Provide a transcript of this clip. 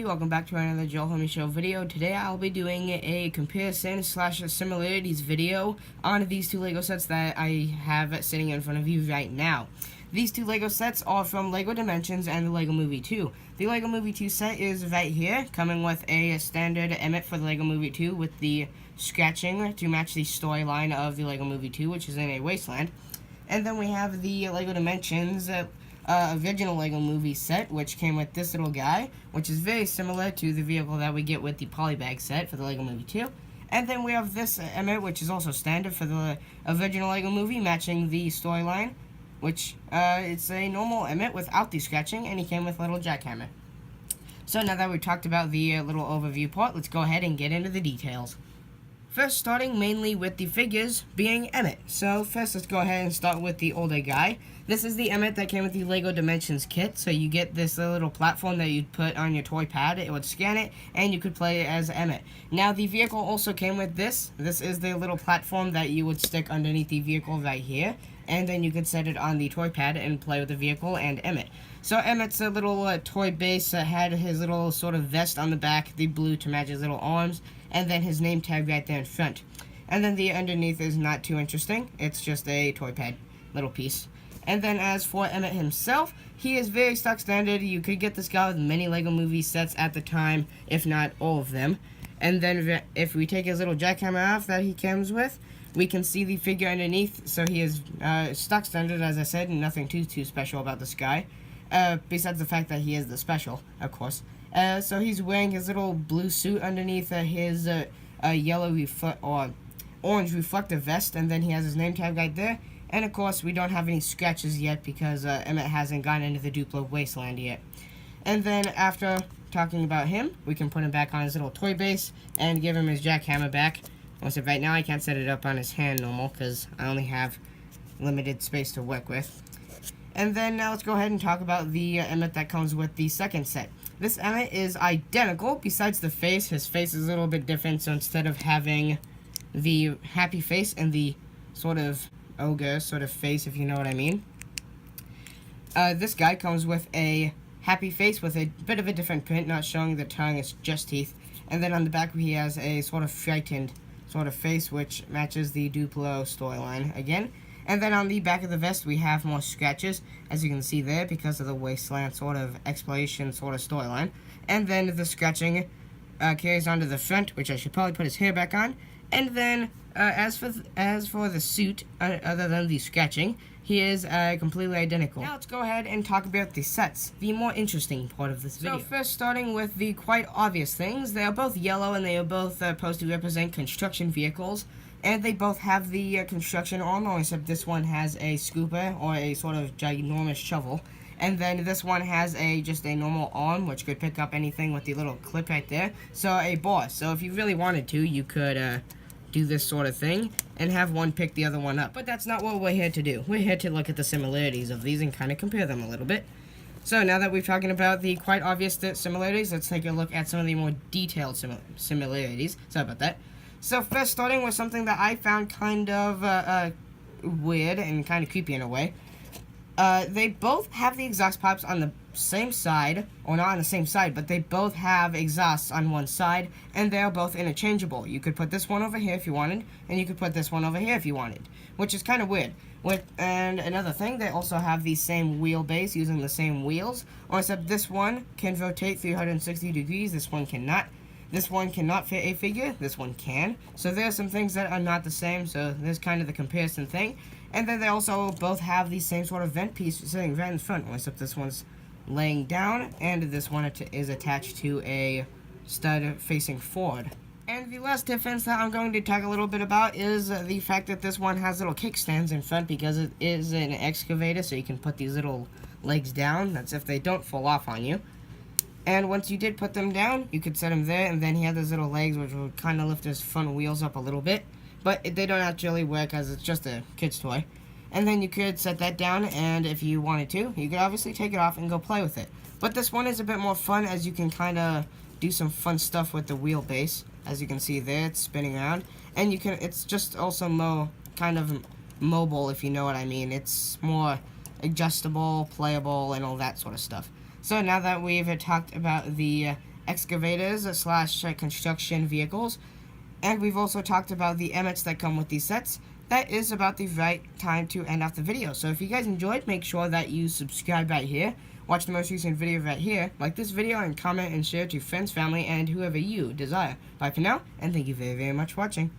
everybody, welcome back to another Joel Homie Show video. Today I'll be doing a comparison / similarities video on these two LEGO sets that I have sitting in front of you right now. These two LEGO sets are from LEGO Dimensions and the LEGO Movie 2. The LEGO Movie 2 set is right here, coming with a standard Emmett for the LEGO Movie 2 with the scratching to match the storyline of the LEGO Movie 2, which is in a wasteland. And then we have the LEGO Dimensions original LEGO Movie set, which came with this little guy, which is very similar to the vehicle that we get with the polybag set for the LEGO Movie 2. And then we have this Emmett, which is also standard for the original LEGO Movie, matching the storyline, which it's a normal Emmett without the scratching, and he came with a little jackhammer. So now that we've talked about the little overview part, let's go ahead and get into the details. First, starting mainly with the figures being Emmett. So first, let's go ahead and start with the older guy. This is the Emmett that came with the LEGO Dimensions kit. So you get this little platform that you'd put on your toy pad. It would scan it, and you could play it as Emmett. Now, the vehicle also came with this. This is the little platform that you would stick underneath the vehicle right here. And then you could set it on the toy pad and play with the vehicle and Emmett. So Emmett's a little toy base that had his little sort of vest on the back, the blue to match his little arms, and then his name tag right there in front. And then the underneath is not too interesting. It's just a toy pad little piece. And then as for Emmett himself, he is very stock standard. You could get this guy with many LEGO Movie sets at the time, if not all of them. And then if we take his little jackhammer off that he comes with, we can see the figure underneath. So he is stock standard, as I said, and nothing too special about this guy. Besides the fact that he is the special, of course. So he's wearing his little blue suit underneath his yellow or orange reflective vest, and then he has his name tag right there. And of course, we don't have any scratches yet because Emmett hasn't gotten into the Duplo wasteland yet. And then after talking about him, we can put him back on his little toy base and give him his jackhammer back. Also, right now I can't set it up on his hand normal because I only have limited space to work with. And then now let's go ahead and talk about the Emmett that comes with the second set. This Emmett is identical, besides the face. His face is a little bit different, so instead of having the happy face and the sort of ogre sort of face, if you know what I mean, this guy comes with a happy face with a bit of a different print, not showing the tongue, it's just teeth. And then on the back he has a sort of frightened sort of face, which matches the Duplo storyline again. And then on the back of the vest, we have more scratches, as you can see there, because of the wasteland sort of exploration sort of storyline. And then the scratching carries on to the front, which I should probably put his hair back on. And then, as for the suit, other than the scratching, he is completely identical. Now let's go ahead and talk about the sets, the more interesting part of this video. So first, starting with the quite obvious things, they are both yellow and they are both supposed to represent construction vehicles. And they both have the construction armor, except this one has a scooper, or a sort of ginormous shovel. And then this one has just a normal arm, which could pick up anything with the little clip right there. So a boss. So if you really wanted to, you could do this sort of thing and have one pick the other one up. But that's not what we're here to do. We're here to look at the similarities of these and kind of compare them a little bit. So now that we've talking about the quite obvious similarities, let's take a look at some of the more detailed similarities. Sorry about that. So first, starting with something that I found kind of weird and kind of creepy in a way. They both have the exhaust pipes on the same side, or not on the same side, but they both have exhausts on one side, and they're both interchangeable. You could put this one over here if you wanted, and you could put this one over here if you wanted, which is kind of weird. And another thing, they also have the same wheelbase using the same wheels, or except this one can rotate 360 degrees, this one cannot. This one cannot fit a figure, this one can. So there are some things that are not the same, so there's kind of the comparison thing. And then they also both have the same sort of vent piece sitting right in front, except this one's laying down, and this one is attached to a stud facing forward. And the last difference that I'm going to talk a little bit about is the fact that this one has little kickstands in front because it is an excavator, so you can put these little legs down. That's if they don't fall off on you. And once you did put them down, you could set him there, and then he had those little legs which would kind of lift his front wheels up a little bit. But they don't actually work as it's just a kid's toy. And then you could set that down, and if you wanted to, you could obviously take it off and go play with it. But this one is a bit more fun, as you can kind of do some fun stuff with the wheelbase. As you can see there, it's spinning around. And it's just also kind of mobile, if you know what I mean. It's more adjustable, playable, and all that sort of stuff. So now that we've talked about the excavators slash construction vehicles. And we've also talked about the Emmets that come with these sets. That is about the right time to end off the video. So if you guys enjoyed, make sure that you subscribe right here. Watch the most recent video right here. Like this video and comment and share to friends, family, and whoever you desire. Bye for now, and thank you very, very much for watching.